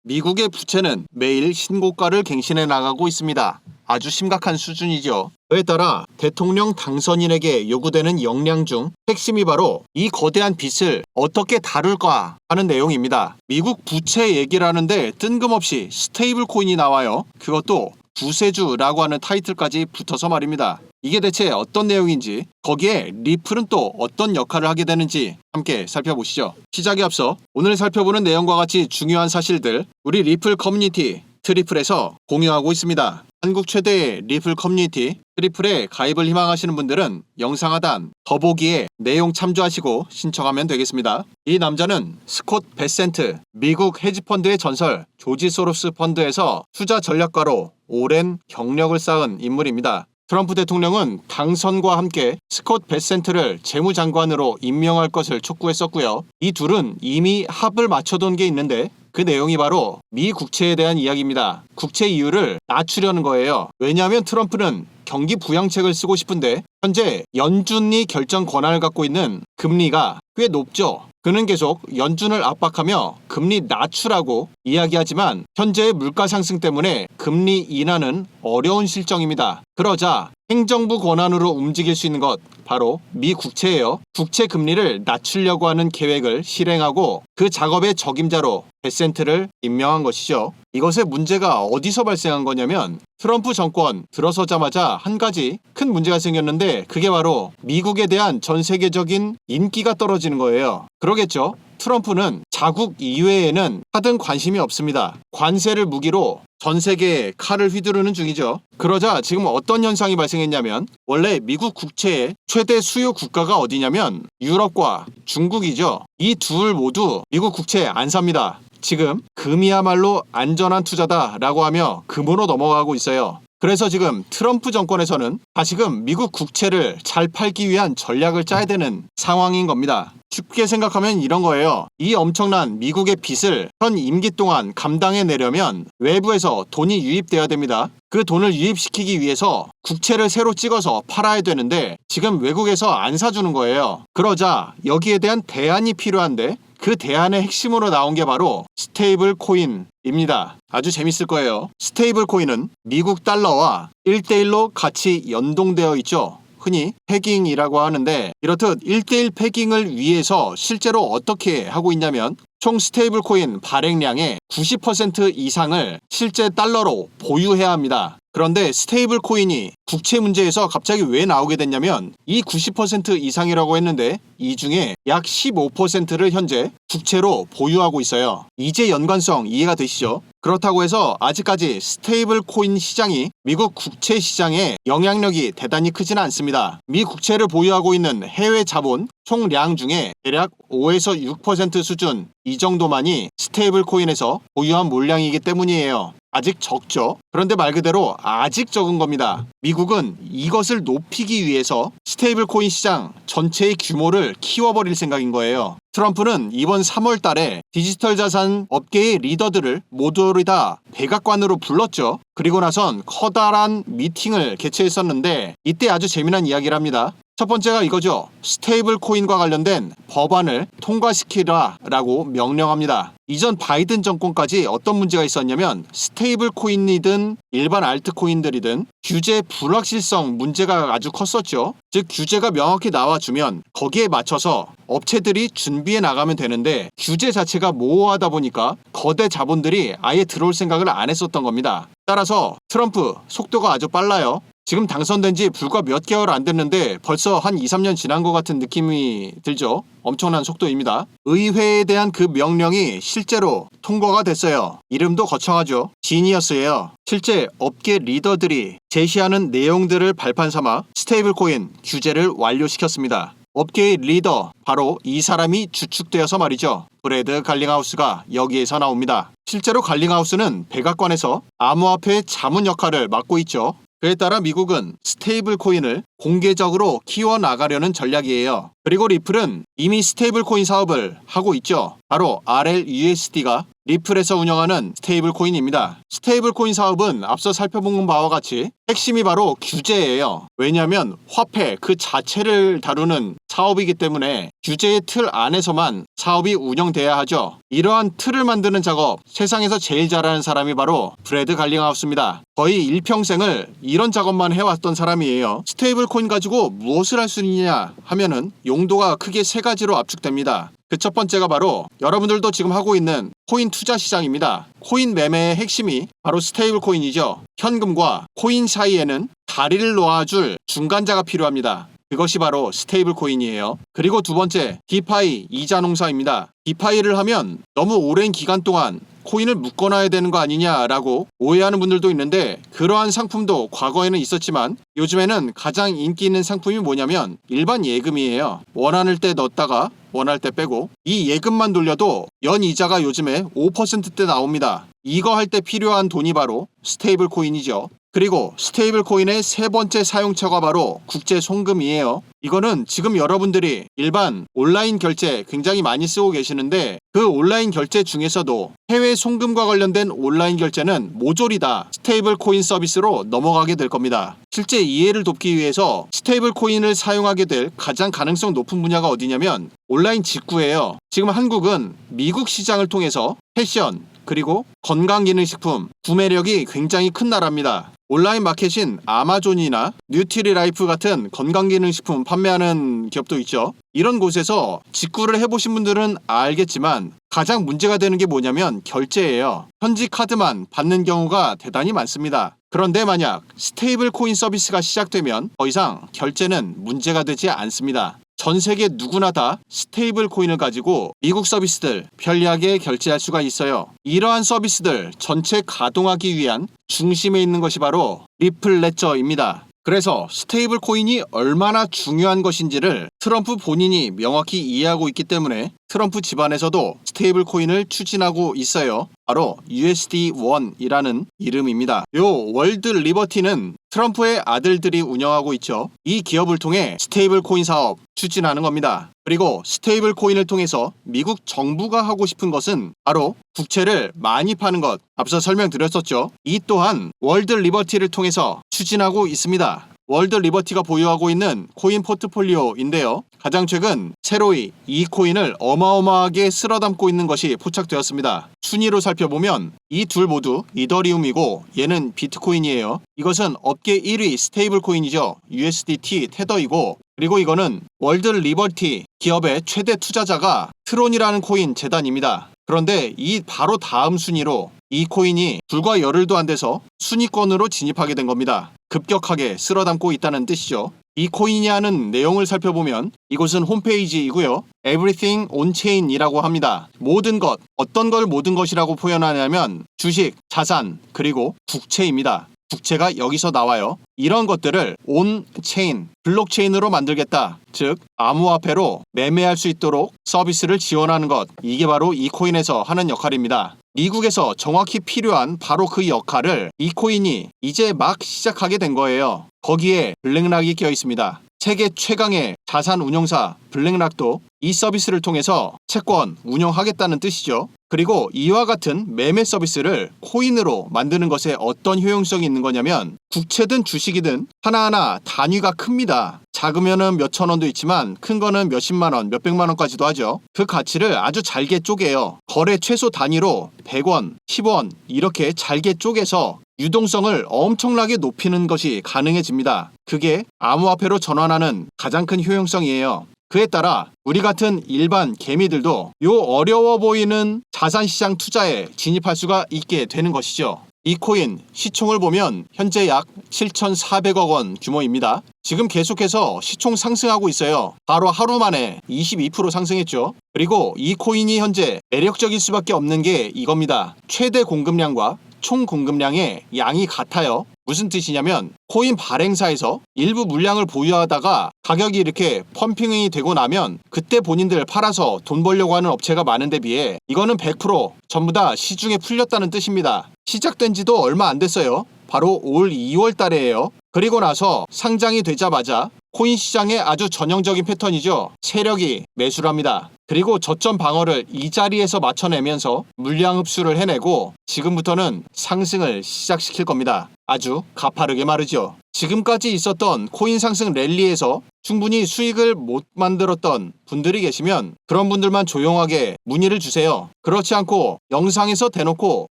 미국의 부채는 매일 신고가를 갱신해 나가고 있습니다. 아주 심각한 수준이죠. 그에 따라 대통령 당선인에게 요구되는 역량 중 핵심이 바로 이 거대한 빚을 어떻게 다룰까 하는 내용입니다. 미국 부채 얘기를 하는데 뜬금없이 스테이블 코인이 나와요. 그것도 구세주라고 하는 타이틀까지 붙어서 말입니다. 이게 대체 어떤 내용인지, 거기에 리플은 또 어떤 역할을 하게 되는지 함께 살펴보시죠. 시작에 앞서 오늘 살펴보는 내용과 같이 중요한 사실들 우리 리플 커뮤니티 트리플에서 공유하고 있습니다. 한국 최대의 리플 커뮤니티 트리플에 가입을 희망하시는 분들은 영상 하단 더보기에 내용 참조하시고 신청하면 되겠습니다. 이 남자는 스콧 베센트, 미국 헤지펀드의 전설 조지 소로스 펀드에서 투자 전략가로 오랜 경력을 쌓은 인물입니다. 트럼프 대통령은 당선과 함께 스콧 베센트를 재무장관으로 임명할 것을 촉구했었고요. 이 둘은 이미 합을 맞춰둔 게 있는데 그 내용이 바로 미 국채에 대한 이야기입니다. 국채 이율을 낮추려는 거예요. 왜냐하면 트럼프는 경기 부양책을 쓰고 싶은데 현재 연준이 결정 권한을 갖고 있는 금리가 꽤 높죠. 그는 계속 연준을 압박하며 금리 낮추라고 이야기하지만 현재의 물가 상승 때문에 금리 인하는 어려운 실정입니다. 그러자 행정부 권한으로 움직일 수 있는 것 바로 미 국채예요. 국채 금리를 낮추려고 하는 계획을 실행하고 그 작업의 적임자로 베센트를 임명한 것이죠. 이것의 문제가 어디서 발생한 거냐면 트럼프 정권 들어서자마자 한 가지 큰 문제가 생겼는데 그게 바로 미국에 대한 전 세계적인 인기가 떨어지는 거예요. 그러겠죠. 트럼프는 자국 이외에는 하등 관심이 없습니다. 관세를 무기로 전 세계에 칼을 휘두르는 중이죠. 그러자 지금 어떤 현상이 발생했냐면 원래 미국 국채의 최대 수요 국가가 어디냐면 유럽과 중국이죠. 이 둘 모두 미국 국채 안 삽니다. 지금 금이야말로 안전한 투자다라고 하며 금으로 넘어가고 있어요. 그래서 지금 트럼프 정권에서는 다시금 미국 국채를 잘 팔기 위한 전략을 짜야 되는 상황인 겁니다. 쉽게 생각하면 이런 거예요. 이 엄청난 미국의 빚을 현 임기 동안 감당해내려면 외부에서 돈이 유입돼야 됩니다. 그 돈을 유입시키기 위해서 국채를 새로 찍어서 팔아야 되는데 지금 외국에서 안 사주는 거예요. 그러자 여기에 대한 대안이 필요한데 그 대안의 핵심으로 나온 게 바로 스테이블 코인입니다. 아주 재밌을 거예요. 스테이블 코인은 미국 달러와 1대1로 같이 연동되어 있죠. 흔히 패깅이라고 하는데 이렇듯 1대1 패깅을 위해서 실제로 어떻게 하고 있냐면 총 스테이블 코인 발행량의 90% 이상을 실제 달러로 보유해야 합니다. 그런데 스테이블 코인이 국채 문제에서 갑자기 왜 나오게 됐냐면 이 90% 이상이라고 했는데 이 중에 약 15%를 현재 국채로 보유하고 있어요. 이제 연관성 이해가 되시죠? 그렇다고 해서 아직까지 스테이블 코인 시장이 미국 국채 시장에 영향력이 대단히 크지는 않습니다. 미 국채를 보유하고 있는 해외 자본 총량 중에 대략 5에서 6% 수준 이 정도만이 스테이블 코인에서 보유한 물량이기 때문이에요. 아직 적죠. 그런데 말 그대로 아직 적은 겁니다. 미국은 이것을 높이기 위해서 스테이블 코인 시장 전체의 규모를 키워버릴 생각인 거예요. 트럼프는 이번 3월 달에 디지털 자산 업계의 리더들을 모두 다 백악관으로 불렀죠. 그리고 나선 커다란 미팅을 개최했었는데 이때 아주 재미난 이야기를 합니다. 첫 번째가 이거죠. 스테이블 코인과 관련된 법안을 통과시키라 라고 명령합니다. 이전 바이든 정권까지 어떤 문제가 있었냐면 스테이블 코인이든 일반 알트코인들이든 규제 불확실성 문제가 아주 컸었죠. 즉 규제가 명확히 나와주면 거기에 맞춰서 업체들이 준비해 나가면 되는데 규제 자체가 모호하다 보니까 거대 자본들이 아예 들어올 생각을 안 했었던 겁니다. 따라서 트럼프 속도가 아주 빨라요. 지금 당선된 지 불과 몇 개월 안 됐는데 벌써 한 2, 3년 지난 것 같은 느낌이 들죠. 엄청난 속도입니다. 의회에 대한 그 명령이 실제로 통과가 됐어요. 이름도 거창하죠. 지니어스예요. 실제 업계 리더들이 제시하는 내용들을 발판 삼아 스테이블 코인 규제를 완료시켰습니다. 업계의 리더 바로 이 사람이 주축되어서 말이죠. 브래드 갈링하우스가 여기에서 나옵니다. 실제로 갈링하우스는 백악관에서 암호화폐 자문 역할을 맡고 있죠. 그에 따라 미국은 스테이블 코인을 공개적으로 키워나가려는 전략이에요. 그리고 리플은 이미 스테이블 코인 사업을 하고 있죠. 바로 RLUSD가 리플에서 운영하는 스테이블 코인입니다. 스테이블 코인 사업은 앞서 살펴본 바와 같이 핵심이 바로 규제예요. 왜냐하면 화폐 그 자체를 다루는 사업이기 때문에 규제의 틀 안에서만 사업이 운영돼야 하죠. 이러한 틀을 만드는 작업, 세상에서 제일 잘하는 사람이 바로 브래드 갈링하우스입니다. 거의 일평생을 이런 작업만 해왔던 사람이에요. 스테이블 코인 가지고 무엇을 할 수 있느냐 하면은 용도가 크게 세 가지로 압축됩니다. 그 첫 번째가 바로 여러분들도 지금 하고 있는 코인 투자 시장입니다. 코인 매매의 핵심이 바로 스테이블 코인이죠. 현금과 코인 사이에는 다리를 놓아줄 중간자가 필요합니다. 그것이 바로 스테이블 코인이에요. 그리고 두 번째, 디파이 이자 농사입니다. 디파이를 하면 너무 오랜 기간 동안 코인을 묶어놔야 되는 거 아니냐라고 오해하는 분들도 있는데, 그러한 상품도 과거에는 있었지만 요즘에는 가장 인기 있는 상품이 뭐냐면 일반 예금이에요. 원하는 때 넣었다가 원할 때 빼고, 이 예금만 돌려도 연이자가 요즘에 5%대 나옵니다. 이거 할 때 필요한 돈이 바로 스테이블 코인이죠. 그리고 스테이블 코인의 세 번째 사용처가 바로 국제 송금이에요. 이거는 지금 여러분들이 일반 온라인 결제 굉장히 많이 쓰고 계시는데, 그 온라인 결제 중에서도 해외 송금과 관련된 온라인 결제는 모조리 다 스테이블 코인 서비스로 넘어가게 될 겁니다. 실제 이해를 돕기 위해서 스테이블 코인을 사용하게 될 가장 가능성 높은 분야가 어디냐면 온라인 직구예요. 지금 한국은 미국 시장을 통해서 패션, 그리고 건강기능식품 구매력이 굉장히 큰 나라입니다. 온라인 마켓인 아마존이나 뉴트리라이프 같은 건강기능식품 판매하는 기업도 있죠. 이런 곳에서 직구를 해보신 분들은 알겠지만 가장 문제가 되는 게 뭐냐면 결제예요. 현지 카드만 받는 경우가 대단히 많습니다. 그런데 만약 스테이블 코인 서비스가 시작되면 더 이상 결제는 문제가 되지 않습니다. 전 세계 누구나 다 스테이블 코인을 가지고 미국 서비스들 편리하게 결제할 수가 있어요. 이러한 서비스들 전체 가동하기 위한 중심에 있는 것이 바로 리플 레저입니다. 그래서 스테이블 코인이 얼마나 중요한 것인지를 트럼프 본인이 명확히 이해하고 있기 때문에 트럼프 집안에서도 스테이블 코인을 추진하고 있어요. 바로 USD1이라는 이름입니다. 요 월드 리버티는 트럼프의 아들들이 운영하고 있죠. 이 기업을 통해 스테이블 코인 사업 추진하는 겁니다. 그리고 스테이블 코인을 통해서 미국 정부가 하고 싶은 것은 바로 국채를 많이 파는 것. 앞서 설명드렸었죠. 이 또한 월드 리버티를 통해서 추진하고 있습니다. 월드 리버티가 보유하고 있는 코인 포트폴리오인데요. 가장 최근 세로이 이 코인을 어마어마하게 쓸어담고 있는 것이 포착되었습니다. 순위로 살펴보면 이 둘 모두 이더리움이고 얘는 비트코인이에요. 이것은 업계 1위 스테이블 코인이죠. USDT 테더이고, 그리고 이거는 월드 리버티 기업의 최대 투자자가 트론이라는 코인 재단입니다. 그런데 이 바로 다음 순위로 이 코인이 불과 열흘도 안 돼서 순위권으로 진입하게 된 겁니다. 급격하게 쓸어담고 있다는 뜻이죠. 이 코인이 하는 내용을 살펴보면 이곳은 홈페이지이고요. Everything on Chain이라고 합니다. 모든 것, 어떤 걸 모든 것이라고 표현하냐면 주식, 자산, 그리고 국채입니다. 국채가 여기서 나와요. 이런 것들을 on chain, 블록체인으로 만들겠다. 즉 암호화폐로 매매할 수 있도록 서비스를 지원하는 것. 이게 바로 이 코인에서 하는 역할입니다. 미국에서 정확히 필요한 바로 그 역할을 이 코인이 이제 막 시작하게 된 거예요. 거기에 블랙락이 껴 있습니다. 세계 최강의 자산 운용사 블랙락도 이 서비스를 통해서 채권 운영하겠다는 뜻이죠. 그리고 이와 같은 매매 서비스를 코인으로 만드는 것에 어떤 효용성이 있는 거냐면 국채든 주식이든 하나하나 단위가 큽니다. 작으면은 몇천 원도 있지만 큰 거는 몇십만 원, 몇백만 원까지도 하죠. 그 가치를 아주 잘게 쪼개요. 거래 최소 단위로 100원, 10원 이렇게 잘게 쪼개서 유동성을 엄청나게 높이는 것이 가능해집니다. 그게 암호화폐로 전환하는 가장 큰 효용성이에요. 그에 따라 우리 같은 일반 개미들도 요 어려워 보이는 자산시장 투자에 진입할 수가 있게 되는 것이죠. 이 코인 시총을 보면 현재 약 7,400억 원 규모입니다. 지금 계속해서 시총 상승하고 있어요. 바로 하루 만에 22% 상승했죠. 그리고 이 코인이 현재 매력적일 수밖에 없는 게 이겁니다. 최대 공급량과 총 공급량의 양이 같아요. 무슨 뜻이냐면 코인 발행사에서 일부 물량을 보유하다가 가격이 이렇게 펌핑이 되고 나면 그때 본인들 팔아서 돈 벌려고 하는 업체가 많은데 비해 이거는 100% 전부 다 시중에 풀렸다는 뜻입니다. 시작된 지도 얼마 안 됐어요. 바로 올 2월 달에예요. 그리고 나서 상장이 되자마자 코인 시장의 아주 전형적인 패턴이죠. 세력이 매수를 합니다. 그리고 저점 방어를 이 자리에서 맞춰내면서 물량 흡수를 해내고 지금부터는 상승을 시작시킬 겁니다. 아주 가파르게 마르죠. 지금까지 있었던 코인 상승 랠리에서 충분히 수익을 못 만들었던 분들이 계시면 그런 분들만 조용하게 문의를 주세요. 그렇지 않고 영상에서 대놓고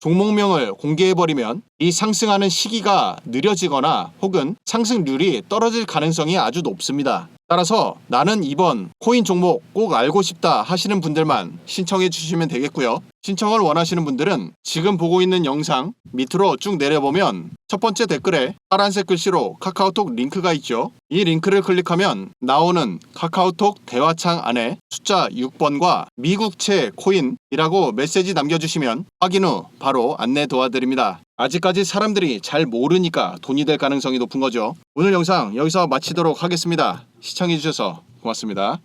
종목명을 공개해버리면 이 상승하는 시기가 느려지거나 혹은 상승률이 떨어질 가능성이 아주 높습니다. 따라서 나는 이번 코인 종목 꼭 알고 싶다 하시는 분들만 신청해 주시면 되겠고요. 신청을 원하시는 분들은 지금 보고 있는 영상 밑으로 쭉 내려보면 첫 번째 댓글에 파란색 글씨로 카카오톡 링크가 있죠. 이 링크를 클릭하면 나오는 카카오톡 대화창 안에 숫자 6번과 미국채 코인이라고 메시지 남겨주시면 확인 후 바로 안내 도와드립니다. 아직까지 사람들이 잘 모르니까 돈이 될 가능성이 높은 거죠. 오늘 영상 여기서 마치도록 하겠습니다. 시청해주셔서 고맙습니다.